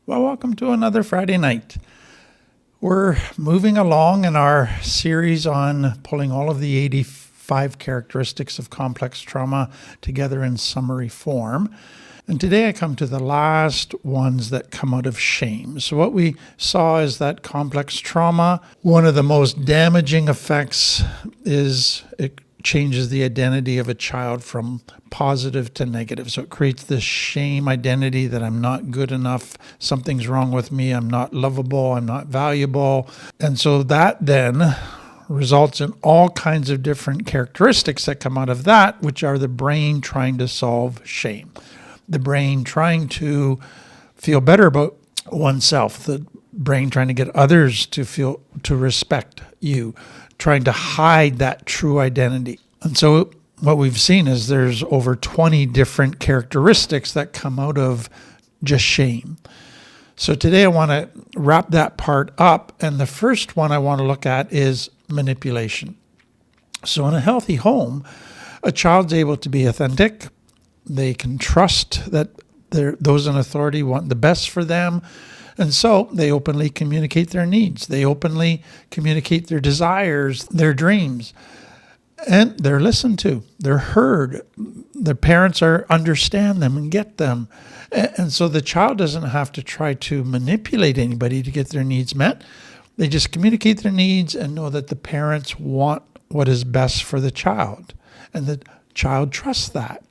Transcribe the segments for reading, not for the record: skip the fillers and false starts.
Well, welcome to another Friday night. We're moving along in our series on pulling all of the 85 characteristics of complex trauma together in summary form. And today I come to the last ones that come out of shame. So what we saw is that complex trauma, one of the most damaging effects is it changes the identity of a child from positive to negative. So it creates this shame identity that I'm not good enough, something's wrong with me, I'm not lovable, I'm not valuable. And so that then results in all kinds of different characteristics that come out of that, which are the brain trying to solve shame. The brain trying to feel better about oneself, the brain trying to get others to respect you, trying to hide that true identity. And so what we've seen is there's over 20 different characteristics that come out of just shame. So today I want to wrap that part up. And the first one I want to look at is manipulation. So in a healthy home, a child's able to be authentic. They can trust that those in authority want the best for them. And so they openly communicate their needs. They openly communicate their desires, their dreams. And they're listened to. They're heard. Their parents understand them and get them. And so the child doesn't have to try to manipulate anybody to get their needs met. They just communicate their needs and know that the parents want what is best for the child. And the child trusts that.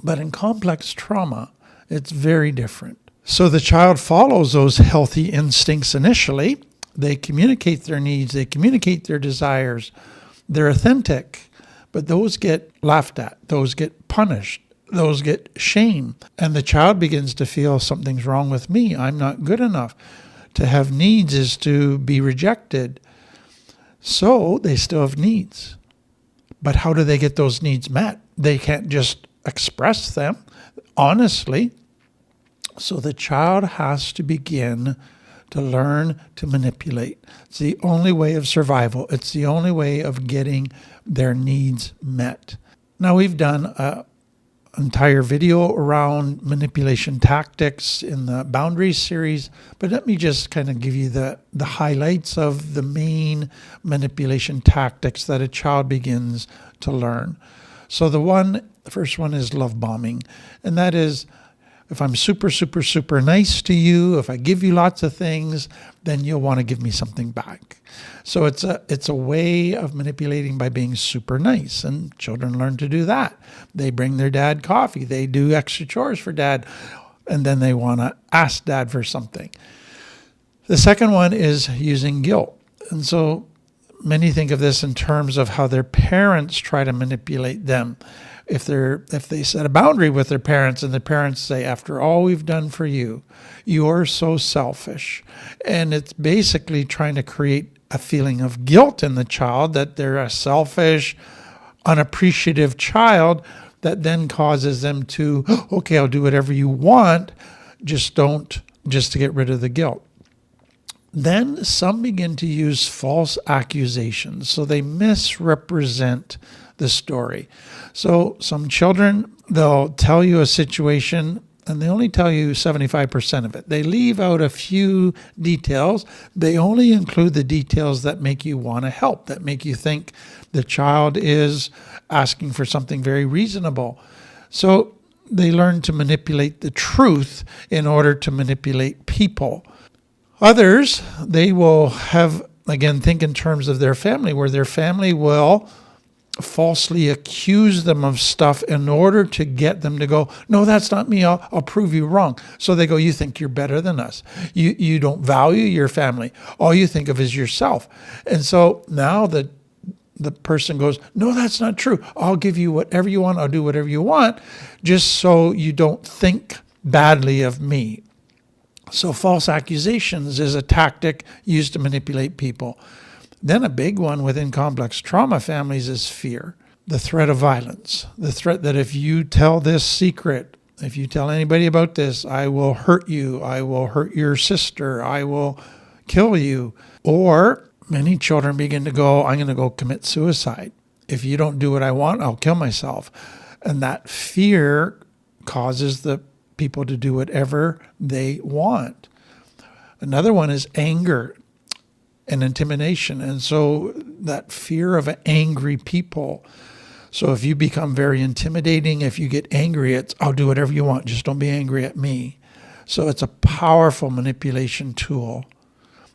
But in complex trauma, it's very different. So the child follows those healthy instincts initially. They communicate their needs. They communicate their desires. They're authentic, but those get laughed at. Those get punished. Those get shamed. And the child begins to feel something's wrong with me. I'm not good enough. To have needs is to be rejected. So they still have needs. But how do they get those needs met? They can't just express them honestly. So the child has to begin to learn to manipulate. It's the only way of survival. It's the only way of getting their needs met. Now we've done an entire video around manipulation tactics in the Boundaries series, but let me just kind of give you the highlights of the main manipulation tactics that a child begins to learn. So the first one is love bombing, and that is, if I'm super, super, super nice to you, if I give you lots of things, then you'll want to give me something back. So it's a way of manipulating by being super nice, and children learn to do that. They bring their dad coffee, they do extra chores for dad, and then they want to ask dad for something. The second one is using guilt. And so many think of this in terms of how their parents try to manipulate them. If they set a boundary with their parents and the parents say, after all we've done for you, you're so selfish. And it's basically trying to create a feeling of guilt in the child that they're a selfish, unappreciative child that then causes them to, okay, I'll do whatever you want, just to get rid of the guilt. Then some begin to use false accusations. So they misrepresent the story. So some children, they'll tell you a situation and they only tell you 75% of it. They leave out a few details. They only include the details that make you want to help, that make you think the child is asking for something very reasonable. So they learn to manipulate the truth in order to manipulate people. Others, they will think in terms of their family, where their family will falsely accuse them of stuff in order to get them to go, no, that's not me, I'll prove you wrong. So they go, you think you're better than us. You don't value your family. All you think of is yourself. And so now the person goes, no, that's not true. I'll give you whatever you want. I'll do whatever you want, just so you don't think badly of me. So false accusations is a tactic used to manipulate people. Then a big one within complex trauma families is fear, the threat of violence, the threat that if you tell this secret, if you tell anybody about this, I will hurt you, I will hurt your sister, I will kill you. Or many children begin to go, I'm going to go commit suicide. If you don't do what I want, I'll kill myself. And that fear causes the people to do whatever they want. Another one is anger and intimidation. And so that fear of angry people. So if you become very intimidating, if you get angry, it's, I'll do whatever you want, just don't be angry at me. So it's a powerful manipulation tool.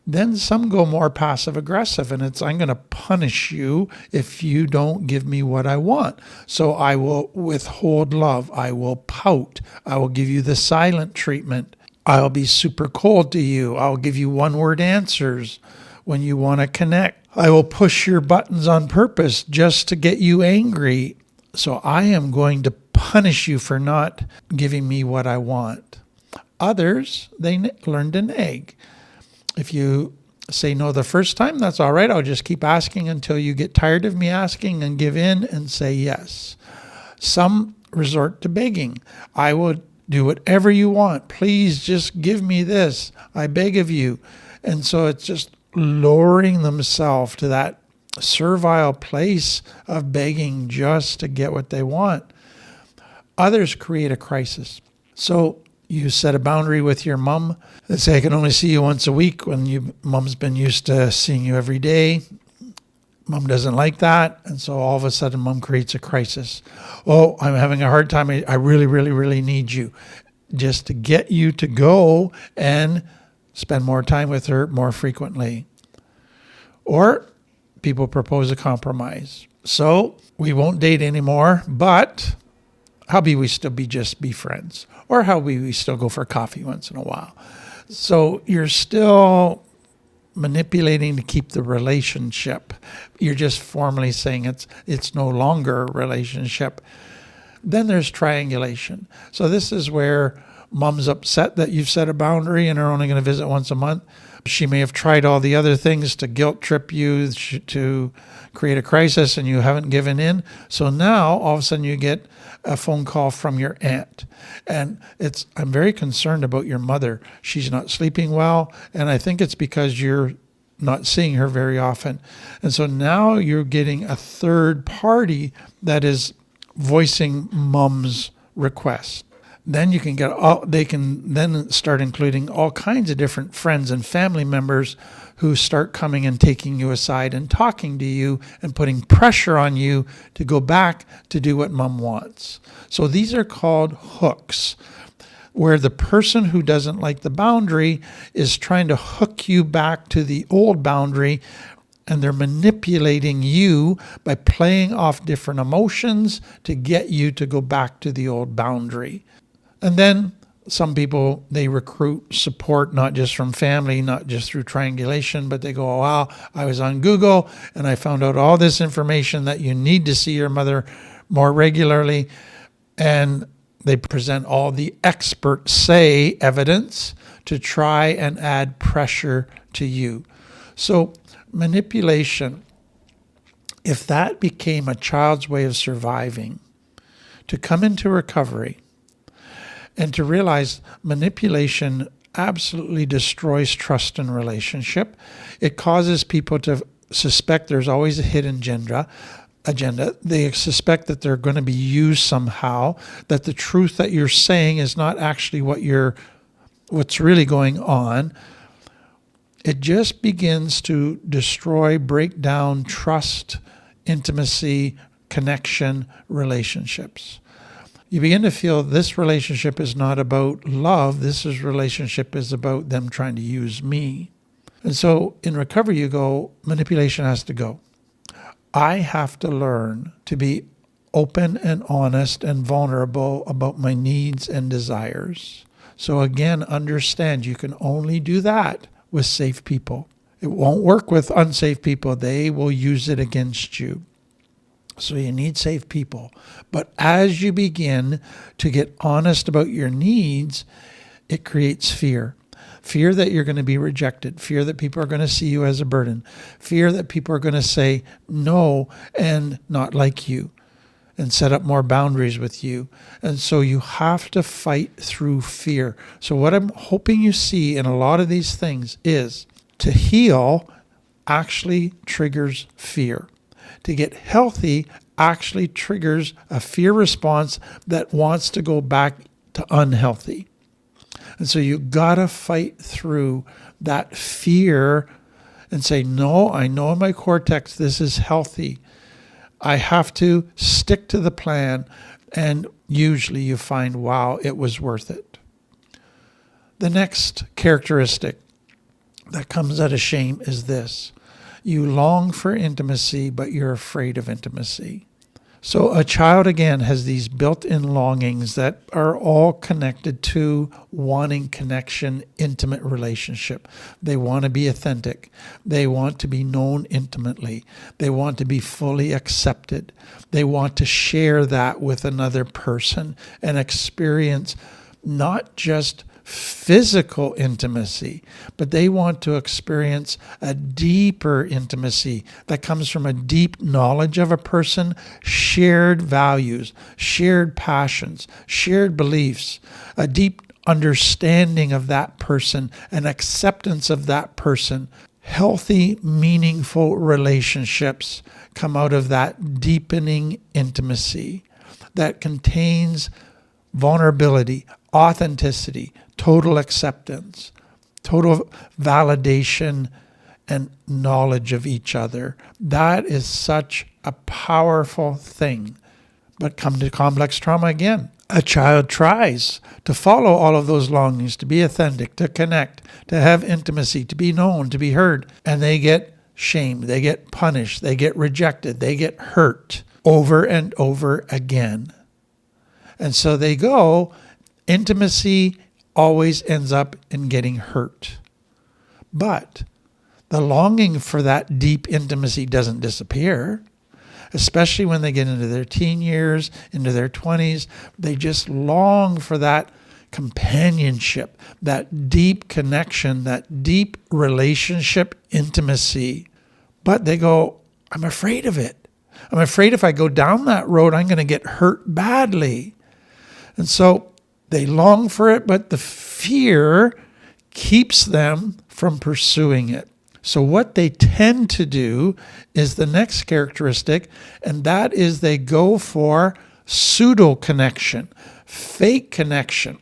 Then some go more passive aggressive, and it's, I'm going to punish you if you don't give me what I want. So I will withhold love. I will pout. I will give you the silent treatment. I'll be super cold to you. I'll give you one-word answers when you want to connect. I will push your buttons on purpose just to get you angry. So I am going to punish you for not giving me what I want. Others, they learn to nag. If you say no the first time, that's all right. I'll just keep asking until you get tired of me asking and give in and say yes. Some resort to begging. I will do whatever you want. Please just give me this. I beg of you. And so it's just lowering themselves to that servile place of begging just to get what they want. Others create a crisis. So you set a boundary with your mom. Let's say I can only see you once a week when mom's been used to seeing you every day. Mom doesn't like that. And so all of a sudden mom creates a crisis. Oh, I'm having a hard time. I really, really, really need you. Just to get you to go and spend more time with her more frequently. Or people propose a compromise. So we won't date anymore, but how be we still be friends? Or how be we still go for coffee once in a while? So you're still manipulating to keep the relationship. You're just formally saying it's no longer a relationship. Then there's triangulation. So this is where mom's upset that you've set a boundary and are only going to visit once a month. She may have tried all the other things to guilt trip you, to create a crisis, and you haven't given in. So now all of a sudden you get a phone call from your aunt. And I'm very concerned about your mother. She's not sleeping well, and I think it's because you're not seeing her very often. And so now you're getting a third party that is voicing mom's request. Then you can they can then start including all kinds of different friends and family members who start coming and taking you aside and talking to you and putting pressure on you to go back to do what mom wants. So these are called hooks, where the person who doesn't like the boundary is trying to hook you back to the old boundary, and they're manipulating you by playing off different emotions to get you to go back to the old boundary. And then some people, they recruit support, not just from family, not just through triangulation, but they go, oh, wow, I was on Google and I found out all this information that you need to see your mother more regularly. And they present all the experts say evidence to try and add pressure to you. So manipulation, if that became a child's way of surviving, to come into recovery, and to realize manipulation absolutely destroys trust in relationship. It causes people to suspect there's always a hidden agenda. They suspect that they're going to be used somehow, that the truth that you're saying is not actually what's really going on. It just begins to destroy, break down trust, intimacy, connection, relationships. You begin to feel this relationship is not about love. This relationship is about them trying to use me. And so in recovery, you go, manipulation has to go. I have to learn to be open and honest and vulnerable about my needs and desires. So again, understand you can only do that with safe people. It won't work with unsafe people. They will use it against you. So you need safe people. But as you begin to get honest about your needs, it creates fear. Fear that you're going to be rejected. Fear that people are going to see you as a burden. Fear that people are going to say no and not like you and set up more boundaries with you. And so you have to fight through fear. So what I'm hoping you see in a lot of these things is to heal actually triggers fear. To get healthy actually triggers a fear response that wants to go back to unhealthy. And so you gotta fight through that fear and say, no, I know in my cortex this is healthy. I have to stick to the plan. And usually you find, wow, it was worth it. The next characteristic that comes out of shame is this. You long for intimacy, but you're afraid of intimacy. So a child, again, has these built-in longings that are all connected to wanting connection, intimate relationship. They want to be authentic. They want to be known intimately. They want to be fully accepted. They want to share that with another person and experience not just physical intimacy, but they want to experience a deeper intimacy that comes from a deep knowledge of a person, shared values, shared passions, shared beliefs, a deep understanding of that person, an acceptance of that person. Healthy, meaningful relationships come out of that deepening intimacy that contains vulnerability, authenticity, total acceptance, total validation, and knowledge of each other. That is such a powerful thing. But come to complex trauma again. A child tries to follow all of those longings, to be authentic, to connect, to have intimacy, to be known, to be heard, and they get shamed, they get punished, they get rejected, they get hurt over and over again. And so they go, intimacy always ends up in getting hurt. But the longing for that deep intimacy doesn't disappear, especially when they get into their teen years, into their 20s. They just long for that companionship, that deep connection, that deep relationship intimacy. But they go, I'm afraid of it. I'm afraid if I go down that road, I'm going to get hurt badly. And so they long for it, but the fear keeps them from pursuing it. So what they tend to do is the next characteristic, and that is they go for pseudo connection, fake connection.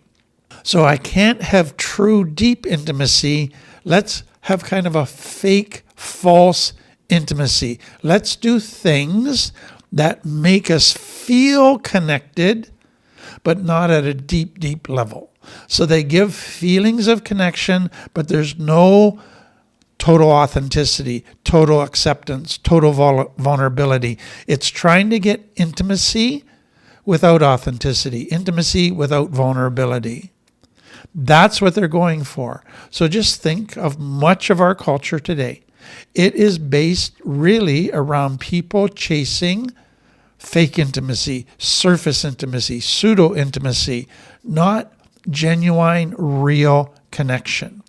So I can't have true deep intimacy. Let's have kind of a fake, false intimacy. Let's do things that make us feel connected, but not at a deep, deep level. So they give feelings of connection, but there's no total authenticity, total acceptance, total vulnerability. It's trying to get intimacy without authenticity, intimacy without vulnerability. That's what they're going for. So just think of much of our culture today. It is based really around people chasing fake intimacy, surface intimacy, pseudo intimacy, not genuine, real connection.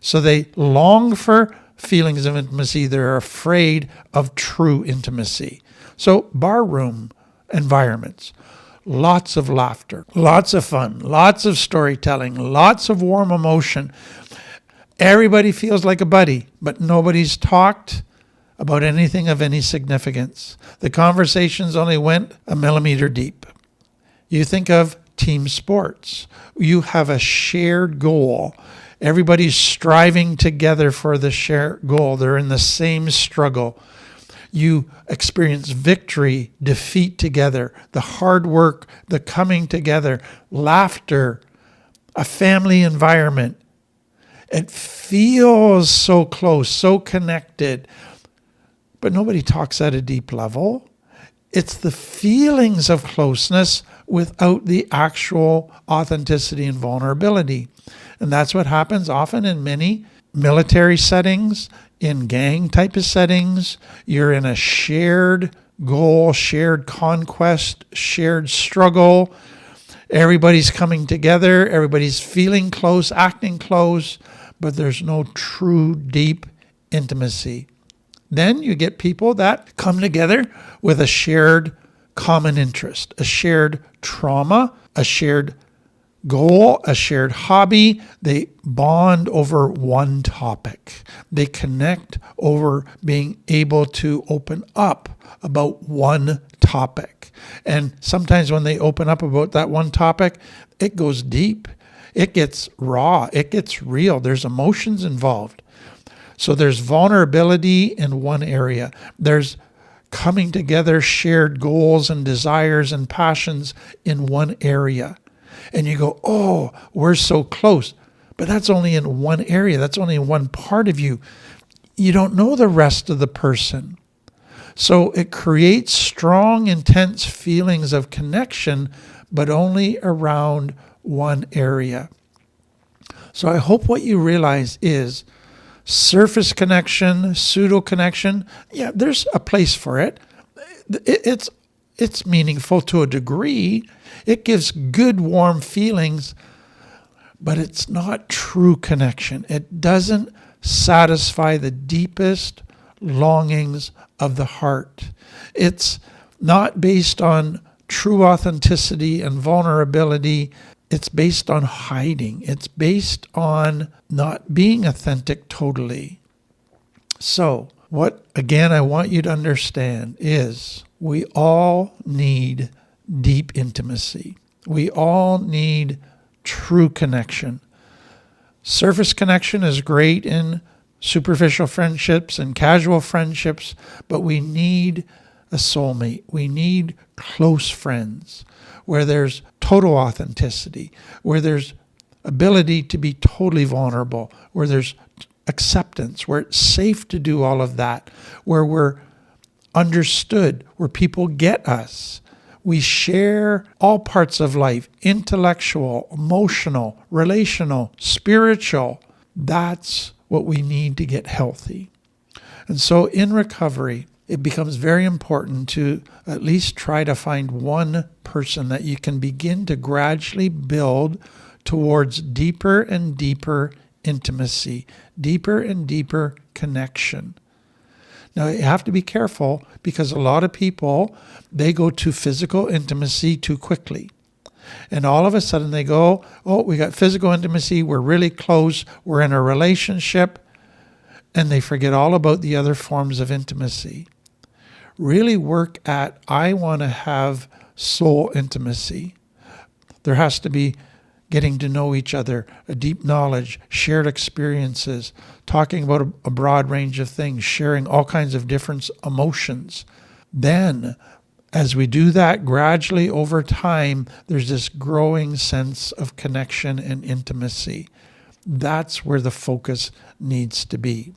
So they long for feelings of intimacy. They're afraid of true intimacy. So barroom environments, lots of laughter, lots of fun, lots of storytelling, lots of warm emotion. Everybody feels like a buddy, but nobody's talked about anything of any significance. The conversations only went a millimeter deep. You think of team sports. You have a shared goal. Everybody's striving together for the shared goal. They're in the same struggle. You experience victory, defeat together, the hard work, the coming together, laughter, a family environment. It feels so close, so connected, but nobody talks at a deep level. It's the feelings of closeness without the actual authenticity and vulnerability. And that's what happens often in many military settings, in gang type of settings. You're in a shared goal, shared conquest, shared struggle. Everybody's coming together. Everybody's feeling close, acting close, but there's no true deep intimacy. Then you get people that come together with a shared common interest, a shared trauma, a shared goal, a shared hobby. They bond over one topic. They connect over being able to open up about one topic. And sometimes when they open up about that one topic, it goes deep. It gets raw. It gets real. There's emotions involved. So there's vulnerability in one area. There's coming together, shared goals and desires and passions in one area. And you go, oh, we're so close. But that's only in one area. That's only in one part of you. You don't know the rest of the person. So it creates strong, intense feelings of connection, but only around one area. So I hope what you realize is surface connection, pseudo connection, yeah, there's a place for it. It's meaningful to a degree. It gives good, warm feelings, but it's not true connection. It doesn't satisfy the deepest longings of the heart. It's not based on true authenticity and vulnerability. It's based on hiding. It's based on not being authentic totally. So, what, again, I want you to understand is we all need deep intimacy. We all need true connection. Surface connection is great in superficial friendships and casual friendships, but we need a soulmate. We need close friends where there's total authenticity, where there's ability to be totally vulnerable, where there's acceptance, where it's safe to do all of that, where we're understood, where people get us. We share all parts of life, intellectual, emotional, relational, spiritual. That's what we need to get healthy. And so in recovery, it becomes very important to at least try to find one person that you can begin to gradually build towards deeper and deeper intimacy, deeper and deeper connection. Now, you have to be careful because a lot of people, they go to physical intimacy too quickly. And all of a sudden they go, oh, we got physical intimacy, we're really close, we're in a relationship, and they forget all about the other forms of intimacy. Really work at, I want to have soul intimacy. There has to be getting to know each other, a deep knowledge, shared experiences, talking about a broad range of things, sharing all kinds of different emotions. Then, as we do that gradually over time, there's this growing sense of connection and intimacy. That's where the focus needs to be.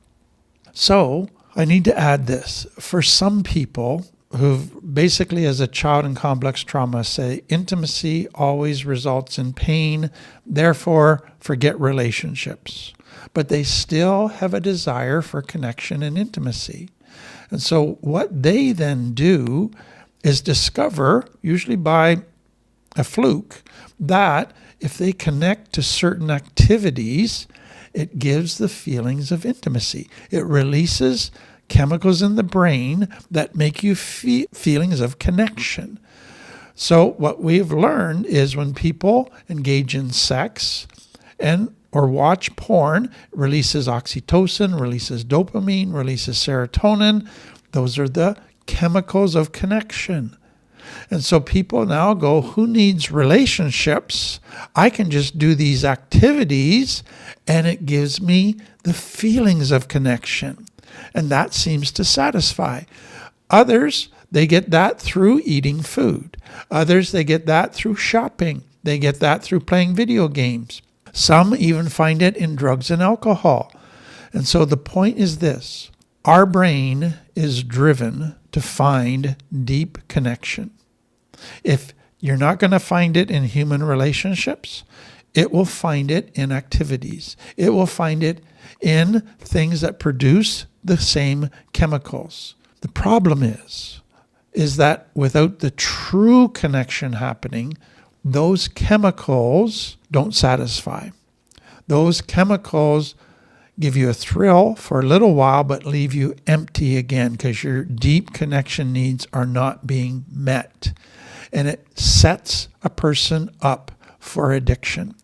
So, I need to add this. For some people who basically as a child in complex trauma say intimacy always results in pain, therefore forget relationships. But they still have a desire for connection and intimacy. And so what they then do is discover, usually by a fluke, that if they connect to certain activities, it gives the feelings of intimacy. It releases chemicals in the brain that make you feelings of connection. So what we've learned is when people engage in sex or watch porn, releases oxytocin, releases dopamine, releases serotonin. Those are the chemicals of connection. And so people now go, who needs relationships? I can just do these activities and it gives me the feelings of connection. And that seems to satisfy. Others, they get that through eating food. Others, they get that through shopping. They get that through playing video games. Some even find it in drugs and alcohol. And so the point is this: our brain is driven to find deep connection. If you're not going to find it in human relationships, it will find it in activities. It will find it in things that produce the same chemicals. The problem is that without the true connection happening, those chemicals don't satisfy. Those chemicals give you a thrill for a little while, but leave you empty again because your deep connection needs are not being met. And it sets a person up for addiction.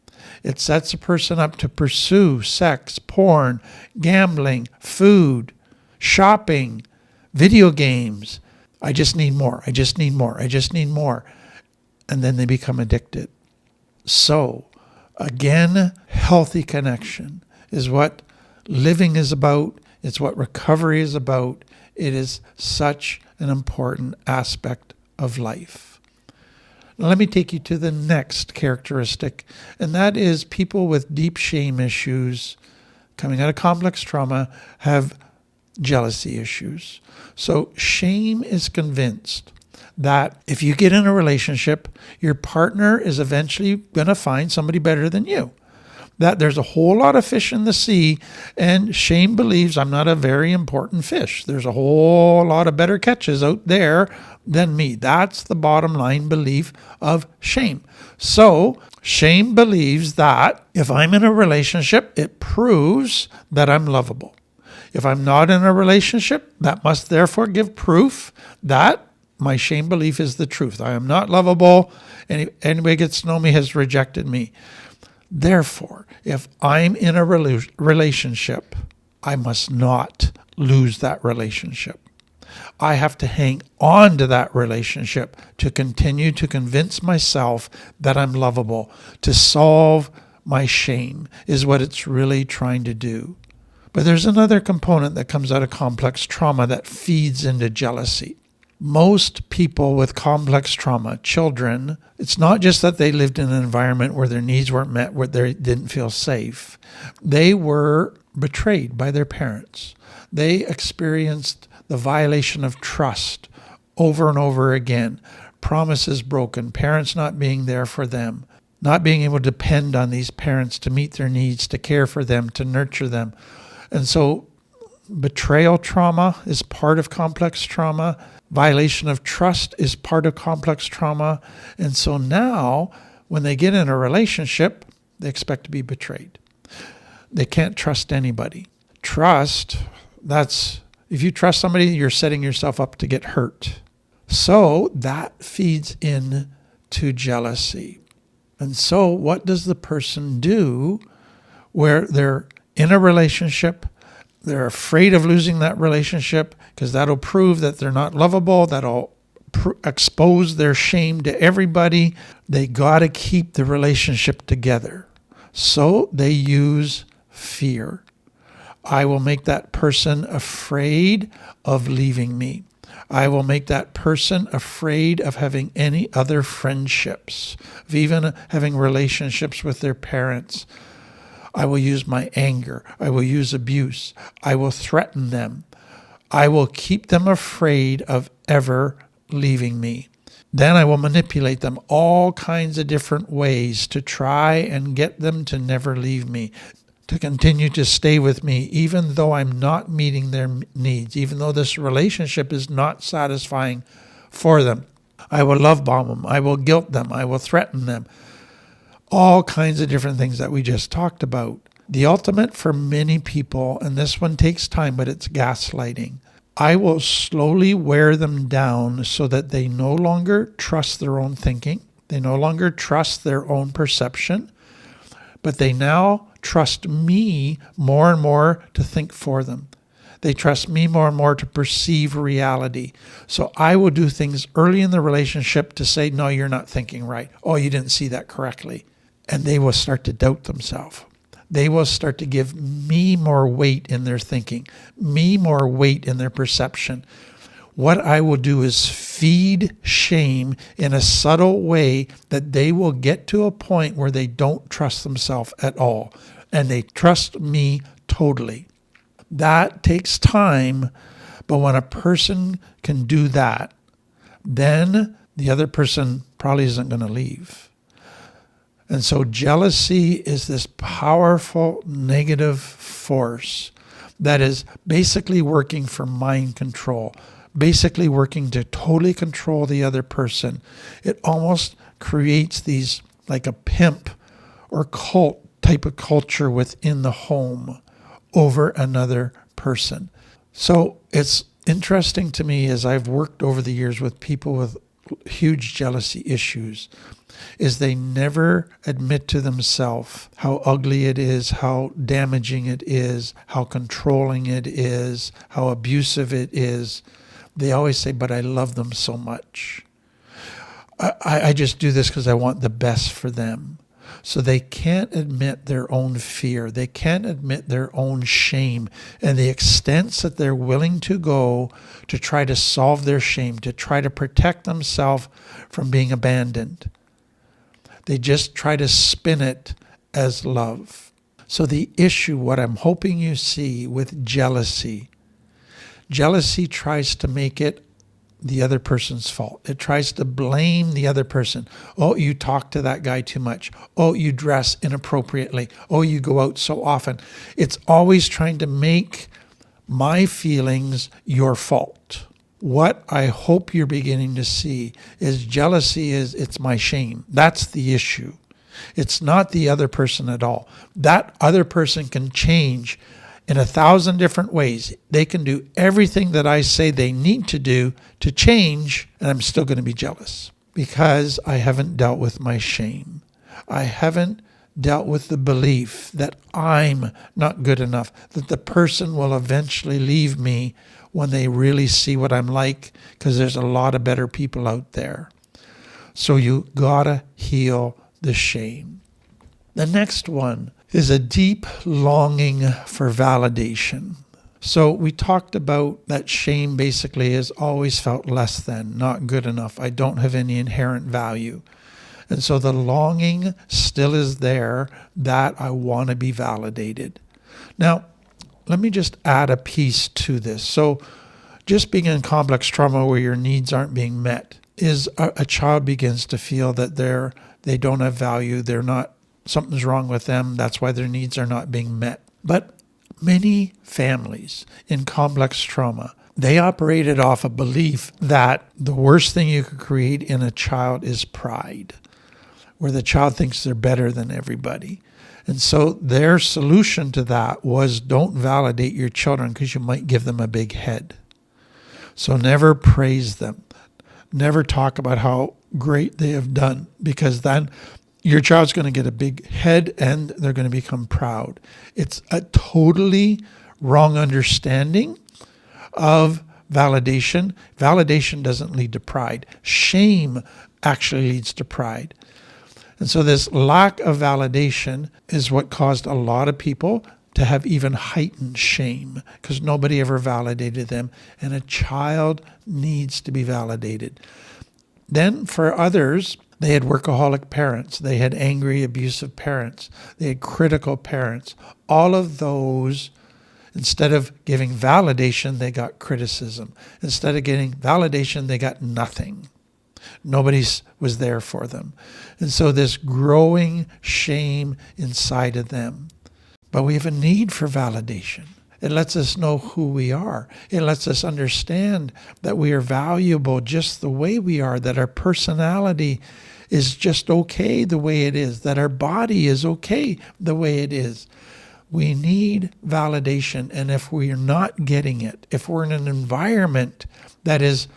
It sets a person up to pursue sex, porn, gambling, food, shopping, video games. I just need more. I just need more. I just need more. And then they become addicted. So, again, healthy connection is what living is about. It's what recovery is about. It is such an important aspect of life. Now, let me take you to the next characteristic, and that is people with deep shame issues coming out of complex trauma have jealousy issues. So shame is convinced that if you get in a relationship, your partner is eventually going to find somebody better than you. That there's a whole lot of fish in the sea, and shame believes I'm not a very important fish. There's a whole lot of better catches out there than me. That's the bottom line belief of shame. So shame believes that if I'm in a relationship, it proves that I'm lovable. If I'm not in a relationship, that must therefore give proof that my shame belief is the truth. I am not lovable. Anybody who gets to know me has rejected me. Therefore, if I'm in a relationship, I must not lose that relationship. I have to hang on to that relationship to continue to convince myself that I'm lovable. To solve my shame is what it's really trying to do. But there's another component that comes out of complex trauma that feeds into jealousy. Most people with complex trauma, children, it's not just that they lived in an environment where their needs weren't met, where they didn't feel safe. They were betrayed by their parents. They experienced the violation of trust over and over again. Promises broken, parents not being there for them, not being able to depend on these parents to meet their needs, to care for them, to nurture them. And so betrayal trauma is part of complex trauma. Violation of trust is part of complex trauma. And so now, when they get in a relationship, they expect to be betrayed. They can't trust anybody. Trust, if you trust somebody, you're setting yourself up to get hurt. So that feeds into jealousy. And so what does the person do where they're in a relationship? They're afraid of losing that relationship because that'll prove that they're not lovable. That'll expose their shame to everybody. They got to keep the relationship together. So they use fear. I will make that person afraid of leaving me. I will make that person afraid of having any other friendships, of even having relationships with their parents. I will use my anger. I will use abuse. I will threaten them. I will keep them afraid of ever leaving me. Then I will manipulate them all kinds of different ways to try and get them to never leave me, to continue to stay with me, even though I'm not meeting their needs, even though this relationship is not satisfying for them. I will love bomb them. I will guilt them. I will threaten them. All kinds of different things that we just talked about. The ultimate for many people, and this one takes time, but it's gaslighting. I will slowly wear them down so that they no longer trust their own thinking. They no longer trust their own perception, but they now trust me more and more to think for them. They trust me more and more to perceive reality. So I will do things early in the relationship to say, no, you're not thinking right. Oh, you didn't see that correctly. And they will start to doubt themselves. They will start to give me more weight in their thinking, me more weight in their perception. What I will do is feed shame in a subtle way that they will get to a point where they don't trust themselves at all. And they trust me totally. That takes time, but when a person can do that, then the other person probably isn't going to leave. And so jealousy is this powerful negative force that is basically working for mind control, basically working to totally control the other person. It almost creates these, like a pimp or cult type of culture within the home over another person. So it's interesting to me as I've worked over the years with people with huge jealousy issues, is they never admit to themselves how ugly it is, how damaging it is, how controlling it is, how abusive it is. They always say, but I love them so much. I just do this because I want the best for them. So they can't admit their own fear. They can't admit their own shame and the extents that they're willing to go to try to solve their shame, to try to protect themselves from being abandoned. They just try to spin it as love. So the issue, what I'm hoping you see with jealousy tries to make it the other person's fault. It tries to blame the other person. Oh, you talk to that guy too much. Oh, you dress inappropriately. Oh, you go out so often. It's always trying to make my feelings your fault. What I hope you're beginning to see is jealousy it's my shame. That's the issue. It's not the other person at all. That other person can change in 1,000 different ways. They can do everything that I say they need to do to change, and I'm still going to be jealous because I haven't dealt with my shame. I haven't dealt with the belief that I'm not good enough, that the person will eventually leave me when they really see what I'm like, because there's a lot of better people out there. So you gotta heal the shame. The next one is a deep longing for validation. So we talked about that shame basically has always felt less than, not good enough. I don't have any inherent value. And so the longing still is there that I want to be validated. Now, let me just add a piece to this. So just being in complex trauma where your needs aren't being met is a child begins to feel that they don't have value, something's wrong with them, that's why their needs are not being met. But many families in complex trauma, they operated off a belief that the worst thing you could create in a child is pride, where the child thinks they're better than everybody. And so their solution to that was don't validate your children because you might give them a big head. So never praise them. Never talk about how great they have done, because then your child's going to get a big head and they're going to become proud. It's a totally wrong understanding of validation. Validation doesn't lead to pride. Shame actually leads to pride. And so this lack of validation is what caused a lot of people to have even heightened shame, because nobody ever validated them. And a child needs to be validated. Then for others, they had workaholic parents. They had angry, abusive parents. They had critical parents. All of those, instead of giving validation, they got criticism. Instead of getting validation, they got nothing. Nobody was there for them. And so this growing shame inside of them. But we have a need for validation. It lets us know who we are. It lets us understand that we are valuable just the way we are, that our personality is just okay the way it is, that our body is okay the way it is. We need validation. And if we are not getting it, if we're in an environment that is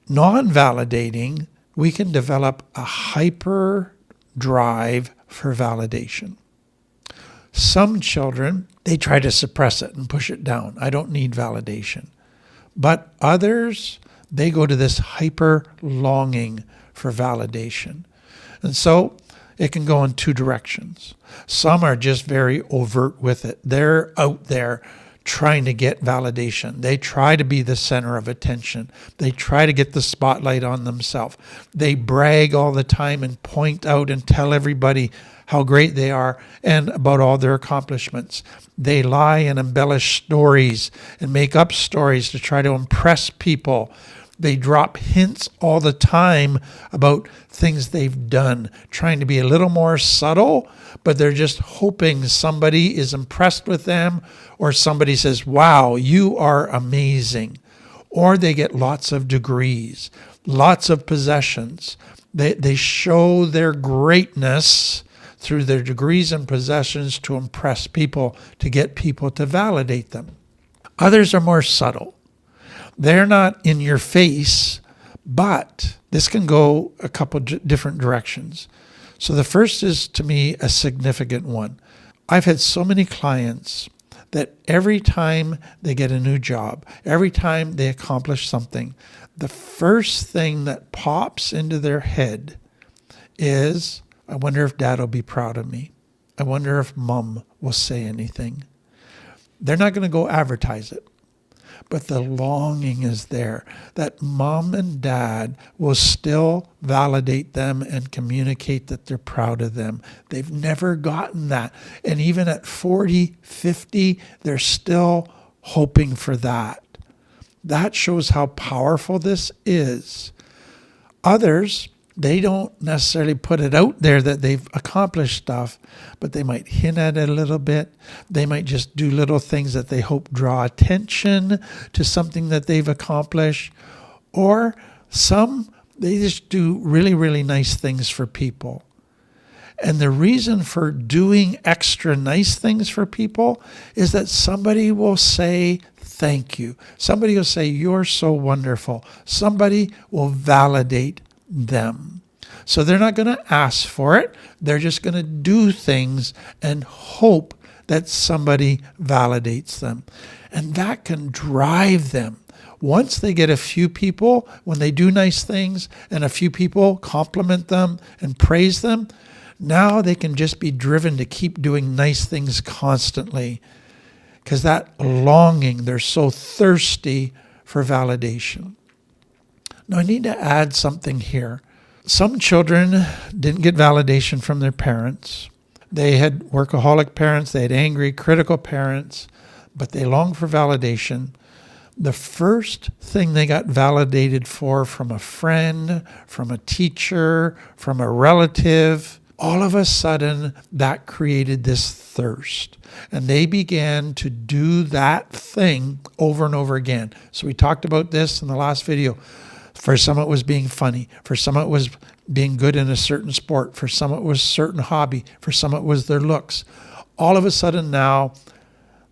non-validating, we can develop a hyper drive for validation. Some children, they try to suppress it and push it down. I don't need validation. But others, they go to this hyper longing for validation. And so it can go in two directions. Some are just very overt with it. They're out there trying to get validation. They try to be the center of attention. They try to get the spotlight on themselves. They brag all the time and point out and tell everybody how great they are and about all their accomplishments. They lie and embellish stories and make up stories to try to impress people. They drop hints all the time about things they've done, trying to be a little more subtle, but they're just hoping somebody is impressed with them, or somebody says, wow, you are amazing. Or they get lots of degrees, lots of possessions. They show their greatness through their degrees and possessions to impress people, to get people to validate them. Others are more subtle. They're not in your face, but this can go a couple different directions. So the first is, to me, a significant one. I've had so many clients that every time they get a new job, every time they accomplish something, the first thing that pops into their head is, I wonder if dad will be proud of me. I wonder if mom will say anything. They're not going to go advertise it. But the longing is there that mom and dad will still validate them and communicate that they're proud of them. They've never gotten that. And even at 40, 50, they're still hoping for that. That shows how powerful this is. Others, they don't necessarily put it out there that they've accomplished stuff, but they might hint at it a little bit. They might just do little things that they hope draw attention to something that they've accomplished. Or some, they just do really, really nice things for people. And the reason for doing extra nice things for people is that somebody will say, thank you. Somebody will say, you're so wonderful. Somebody will validate them. So they're not going to ask for it. They're just going to do things and hope that somebody validates them. And that can drive them. Once they get a few people, when they do nice things and a few people compliment them and praise them, now they can just be driven to keep doing nice things constantly. Because that longing, they're so thirsty for validation. Now, I need to add something here. Some children didn't get validation from their parents. They had workaholic parents, they had angry, critical parents, but they longed for validation. The first thing they got validated for from a friend, from a teacher, from a relative, all of a sudden that created this thirst. And they began to do that thing over and over again. So we talked about this in the last video. For some it was being funny. For some it was being good in a certain sport. For some it was a certain hobby. For some it was their looks. All of a sudden now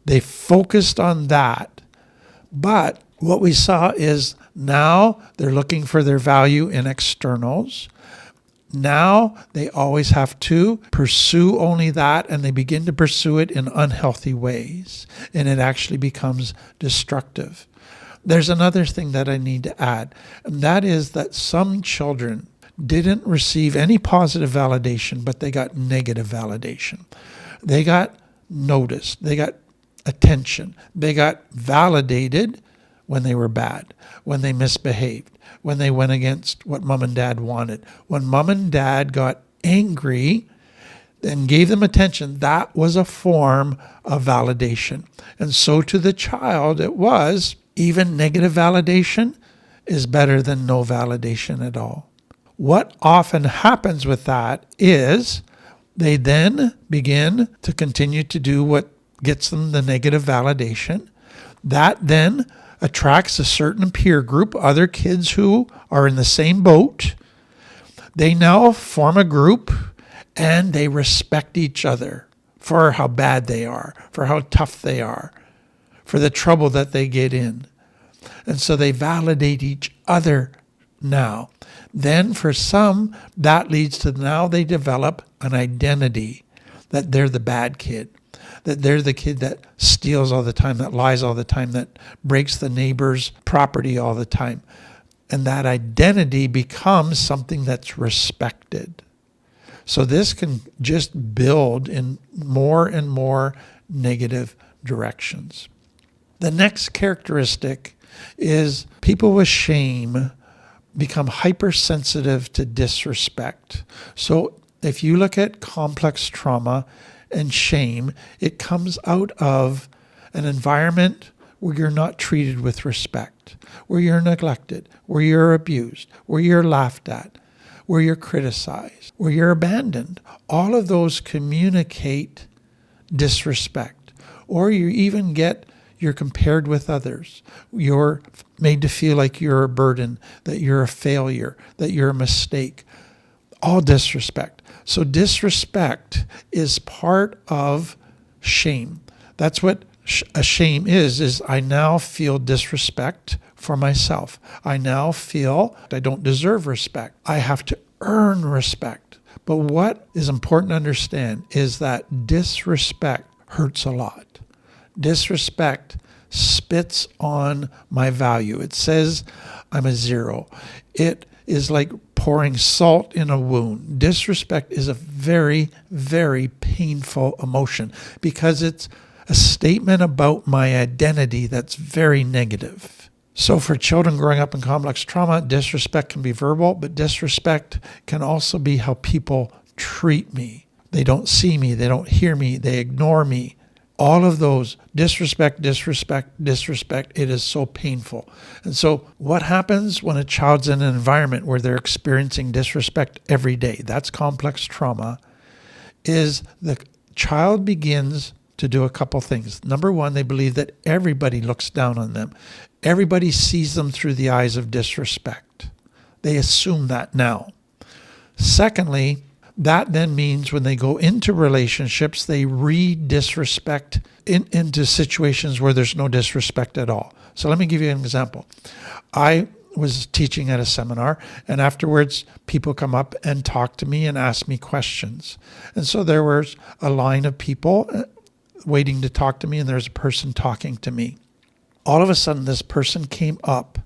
they focused on that. But what we saw is now they're looking for their value in externals. Now they always have to pursue only that, and they begin to pursue it in unhealthy ways, and it actually becomes destructive. There's another thing that I need to add, and that is that some children didn't receive any positive validation, but they got negative validation. They got noticed, they got attention, they got validated when they were bad, when they misbehaved, when they went against what mom and dad wanted. When mom and dad got angry and gave them attention, that was a form of validation. And so to the child, it was even negative validation is better than no validation at all. What often happens with that is they then begin to continue to do what gets them the negative validation. That then attracts a certain peer group, other kids who are in the same boat. They now form a group and they respect each other for how bad they are, for how tough they are, for the trouble that they get in. And so they validate each other now. Then for some, that leads to now they develop an identity that they're the bad kid, that they're the kid that steals all the time, that lies all the time, that breaks the neighbor's property all the time. And that identity becomes something that's respected. So this can just build in more and more negative directions. The next characteristic is people with shame become hypersensitive to disrespect. So if you look at complex trauma and shame, it comes out of an environment where you're not treated with respect, where you're neglected, where you're abused, where you're laughed at, where you're criticized, where you're abandoned. All of those communicate disrespect. Or you even you're compared with others. You're made to feel like you're a burden, that you're a failure, that you're a mistake. All disrespect. So disrespect is part of shame. That's what a shame is I now feel disrespect for myself. I now feel I don't deserve respect. I have to earn respect. But what is important to understand is that disrespect hurts a lot. Disrespect spits on my value. It says I'm a zero. It is like pouring salt in a wound. Disrespect is a very, very painful emotion because it's a statement about my identity that's very negative. So for children growing up in complex trauma, disrespect can be verbal, but disrespect can also be how people treat me. They don't see me, they don't hear me, they ignore me. All of those, disrespect, disrespect, disrespect, it is so painful. And so what happens when a child's in an environment where they're experiencing disrespect every day? That's complex trauma. Is the child begins to do a couple things. Number one, they believe that everybody looks down on them. Everybody sees them through the eyes of disrespect. They assume that now. Secondly, that then means when they go into relationships, they read disrespect into situations where there's no disrespect at all. So let me give you an example. I was teaching at a seminar, and afterwards people come up and talk to me and ask me questions. And so there was a line of people waiting to talk to me, and there's a person talking to me. All of a sudden, this person came up,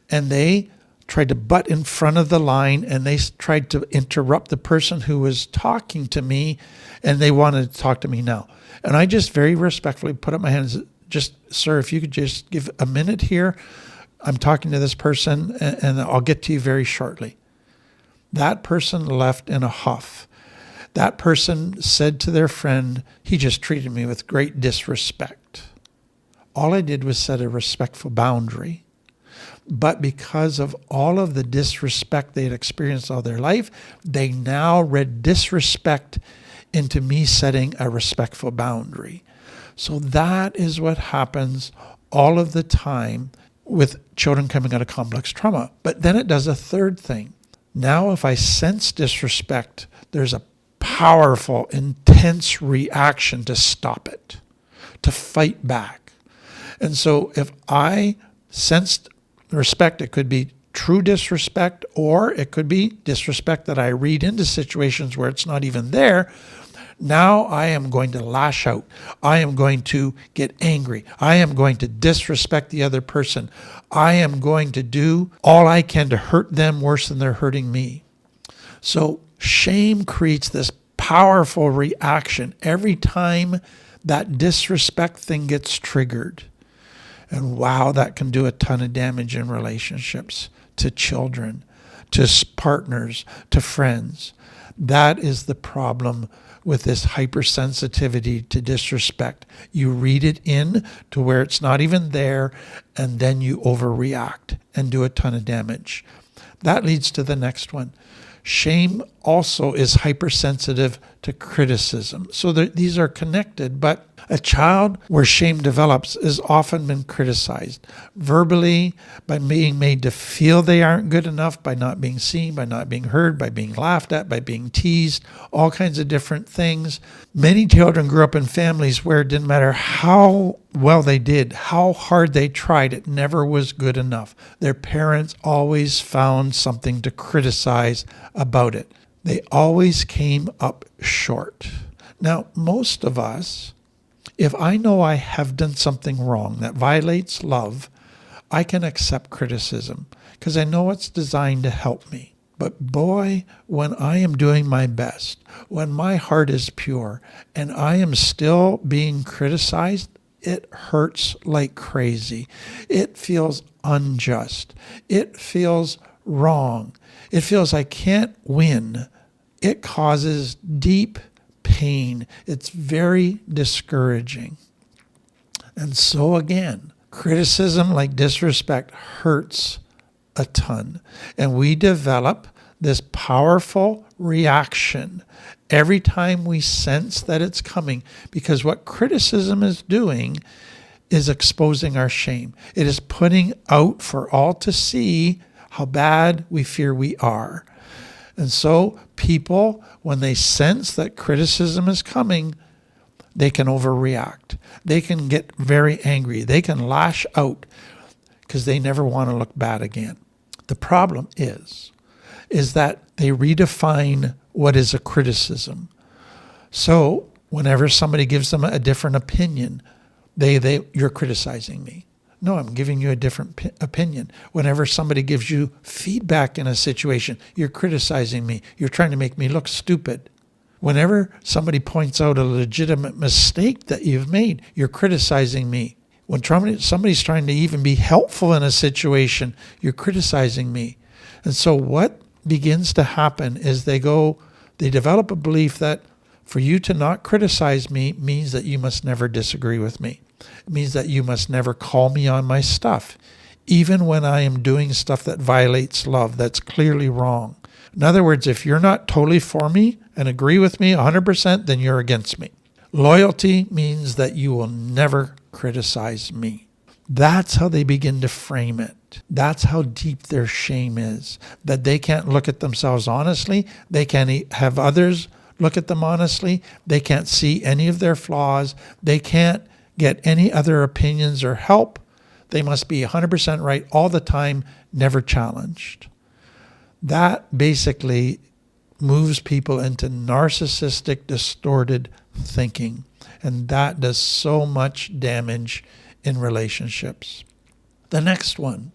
and they tried to butt in front of the line, and they tried to interrupt the person who was talking to me, and they wanted to talk to me now. And I just very respectfully put up my hands, just, sir, if you could just give a minute here. I'm talking to this person, and I'll get to you very shortly. That person left in a huff. That person said to their friend, he just treated me with great disrespect. All I did was set a respectful boundary. But because of all of the disrespect they had experienced all their life, they now read disrespect into me setting a respectful boundary. So that is what happens all of the time with children coming out of complex trauma. But then it does a third thing. Now, if I sense disrespect, there's a powerful, intense reaction to stop it, to fight back. And so if I sensed respect, it could be true disrespect, or it could be disrespect that I read into situations where it's not even there. Now I am going to lash out. I am going to get angry. I am going to disrespect the other person. I am going to do all I can to hurt them worse than they're hurting me. So shame creates this powerful reaction every time that disrespect thing gets triggered. And wow, that can do a ton of damage in relationships, to children, to partners, to friends. That is the problem with this hypersensitivity to disrespect. You read it in to where it's not even there, and then you overreact and do a ton of damage. That leads to the next one. Shame also is hypersensitive to criticism. So these are connected, but a child where shame develops has often been criticized verbally, by being made to feel they aren't good enough, by not being seen, by not being heard, by being laughed at, by being teased, all kinds of different things. Many children grew up in families where it didn't matter how well they did, how hard they tried, it never was good enough. Their parents always found something to criticize about it. They always came up short. Now, most of us, if I know I have done something wrong that violates love, I can accept criticism because I know it's designed to help me. But boy, when I am doing my best, when my heart is pure, and I am still being criticized, it hurts like crazy. It feels unjust. It feels wrong. It feels I can't win. It causes deep pain. It's very discouraging. And so again, criticism like disrespect hurts a ton. And we develop this powerful reaction every time we sense that it's coming, because what criticism is doing is exposing our shame. It is putting out for all to see how bad we fear we are. And so people, when they sense that criticism is coming, they can overreact. They can get very angry. They can lash out because they never want to look bad again. The problem is that they redefine what is a criticism. So whenever somebody gives them a different opinion, you're criticizing me. No, I'm giving you a different opinion. Whenever somebody gives you feedback in a situation, you're criticizing me. You're trying to make me look stupid. Whenever somebody points out a legitimate mistake that you've made, you're criticizing me. When somebody's trying to even be helpful in a situation, you're criticizing me. And so what begins to happen is they develop a belief that for you to not criticize me means that you must never disagree with me. It means that you must never call me on my stuff, even when I am doing stuff that violates love, that's clearly wrong. In other words, if you're not totally for me and agree with me 100%, then you're against me. Loyalty means that you will never criticize me. That's how they begin to frame it. That's how deep their shame is, that they can't look at themselves honestly. They can't have others look at them honestly. They can't see any of their flaws. They can't get any other opinions or help. They must be 100% right all the time, never challenged. That basically moves people into narcissistic, distorted thinking. And that does so much damage in relationships. The next one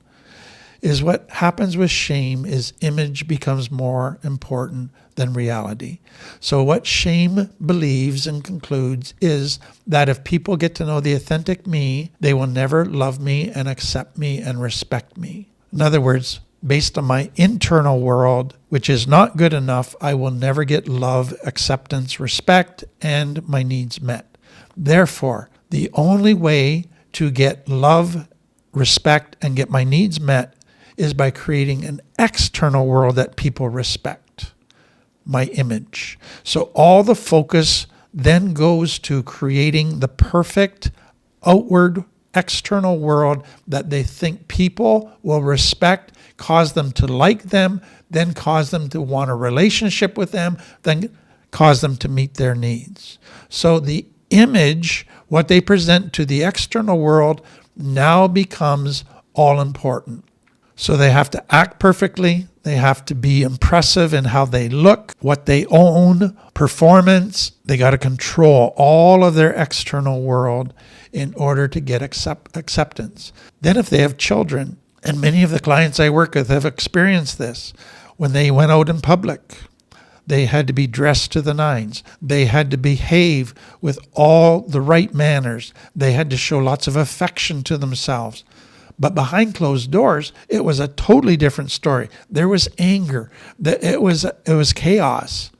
is what happens with shame is image becomes more important than reality. So what shame believes and concludes is that if people get to know the authentic me, they will never love me and accept me and respect me. In other words, based on my internal world, which is not good enough, I will never get love, acceptance, respect, and my needs met. Therefore, the only way to get love, respect, and get my needs met is by creating an external world that people respect, my image. So all the focus then goes to creating the perfect outward external world that they think people will respect, cause them to like them, then cause them to want a relationship with them, then cause them to meet their needs. So the image, what they present to the external world, now becomes all important. So they have to act perfectly. They have to be impressive in how they look, what they own, performance. They got to control all of their external world in order to get acceptance. Then if they have children, and many of the clients I work with have experienced this, when they went out in public, they had to be dressed to the nines. They had to behave with all the right manners. They had to show lots of affection to themselves. But behind closed doors, it was a totally different story. There was anger. It was chaos.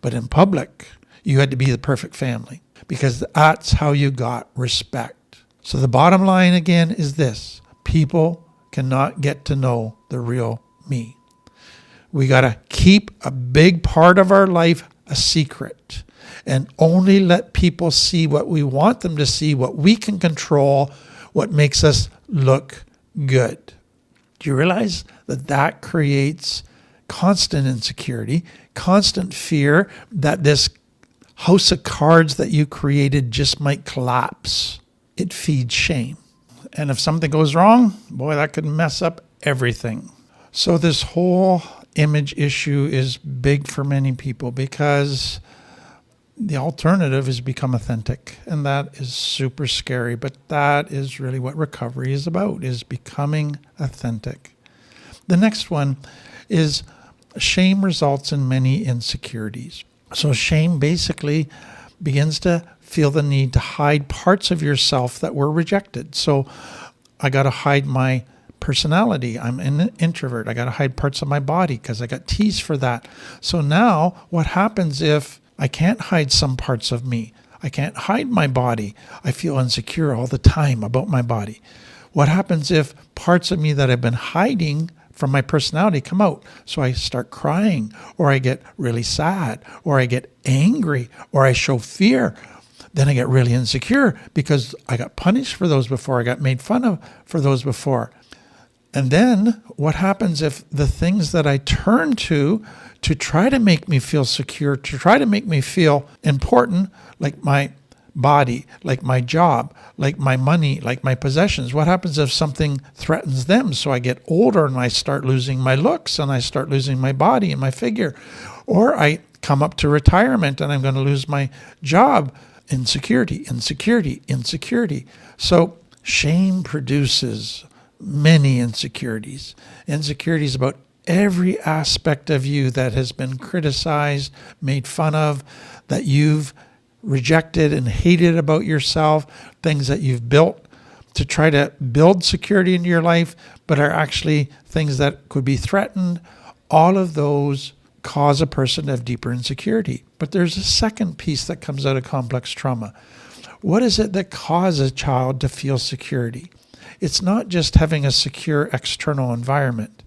But in public, you had to be the perfect family because that's how you got respect. So the bottom line again is this: people cannot get to know the real me. We got to keep a big part of our life a secret and only let people see what we want them to see, what we can control, what makes us look good. Do you realize that that creates constant insecurity, constant fear that this house of cards that you created just might collapse? It feeds shame. And if something goes wrong, boy, that could mess up everything. So this whole image issue is big for many people because the alternative is become authentic, and that is super scary, but that is really what recovery is about, is becoming authentic. The next one is shame results in many insecurities. So shame basically begins to feel the need to hide parts of yourself that were rejected. So I got to hide my personality. I'm an introvert. I got to hide parts of my body because I got teased for that. So now what happens if I can't hide some parts of me? I can't hide my body. I feel insecure all the time about my body. What happens if parts of me that I've been hiding from my personality come out? So I start crying, or I get really sad, or I get angry, or I show fear. Then I get really insecure because I got punished for those before. I got made fun of for those before. And then what happens if the things that I turn to try to make me feel secure, to try to make me feel important, like my body, like my job, like my money, like my possessions, what happens if something threatens them? So I get older and I start losing my looks and I start losing my body and my figure. Or I come up to retirement and I'm going to lose my job. Insecurity, insecurity, insecurity. So Shame produces many insecurities. Insecurities about every aspect of you that has been criticized, made fun of, that you've rejected and hated about yourself, things that you've built to try to build security into your life, but are actually things that could be threatened. All of those cause a person to have deeper insecurity. But there's a second piece that comes out of complex trauma. What is it that causes a child to feel security? It's not just having a secure external environment.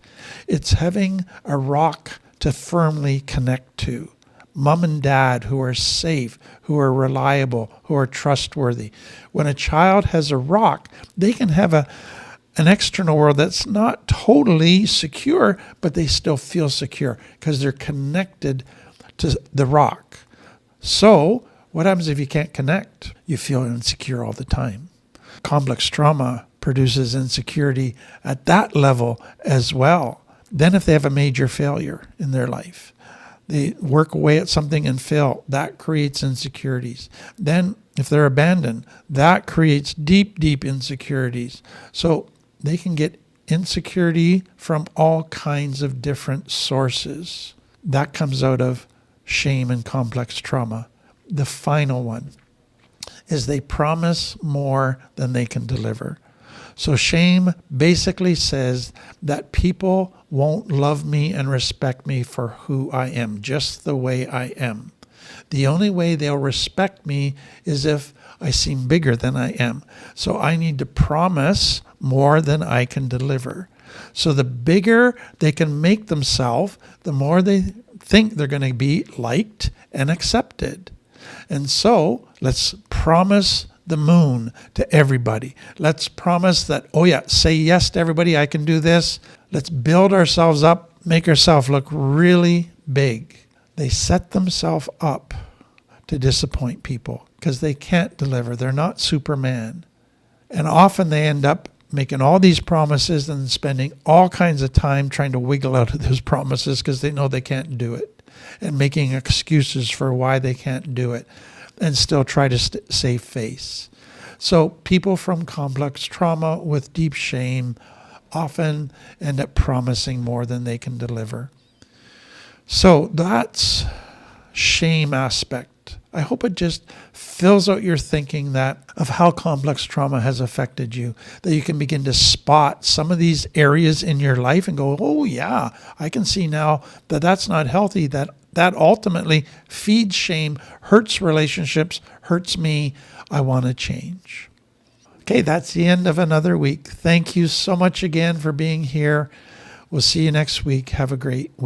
It's having a rock to firmly connect to. Mom and dad who are safe, who are reliable, who are trustworthy. When a child has a rock, they can have an external world that's not totally secure, but they still feel secure because they're connected to the rock. So what happens if you can't connect? You feel insecure all the time. Complex trauma produces insecurity at that level as well. Then if they have a major failure in their life, they work away at something and fail, that creates insecurities. Then if they're abandoned, that creates deep, deep insecurities. So they can get insecurity from all kinds of different sources. That comes out of shame and complex trauma. The final one is they promise more than they can deliver. So shame basically says that people won't love me and respect me for who I am, just the way I am. The only way they'll respect me is if I seem bigger than I am. So I need to promise more than I can deliver. So the bigger they can make themselves, the more they think they're going to be liked and accepted. And so let's promise the moon to everybody. Let's promise that, oh yeah, say yes to everybody, I can do this. Let's build ourselves up, make ourselves look really big. They set themselves up to disappoint people because they can't deliver. They're not Superman. And often they end up making all these promises and spending all kinds of time trying to wiggle out of those promises because they know they can't do it, and making excuses for why they can't do it, and still try to save face. So people from complex trauma with deep shame often end up promising more than they can deliver. So that's shame aspect. I hope it just fills out your thinking that of how complex trauma has affected you, that you can begin to spot some of these areas in your life and go, oh yeah, I can see now that that's not healthy, that ultimately feeds shame, hurts relationships, hurts me. I want to change. Okay, that's the end of another week. Thank you so much again for being here. We'll see you next week. Have a great week.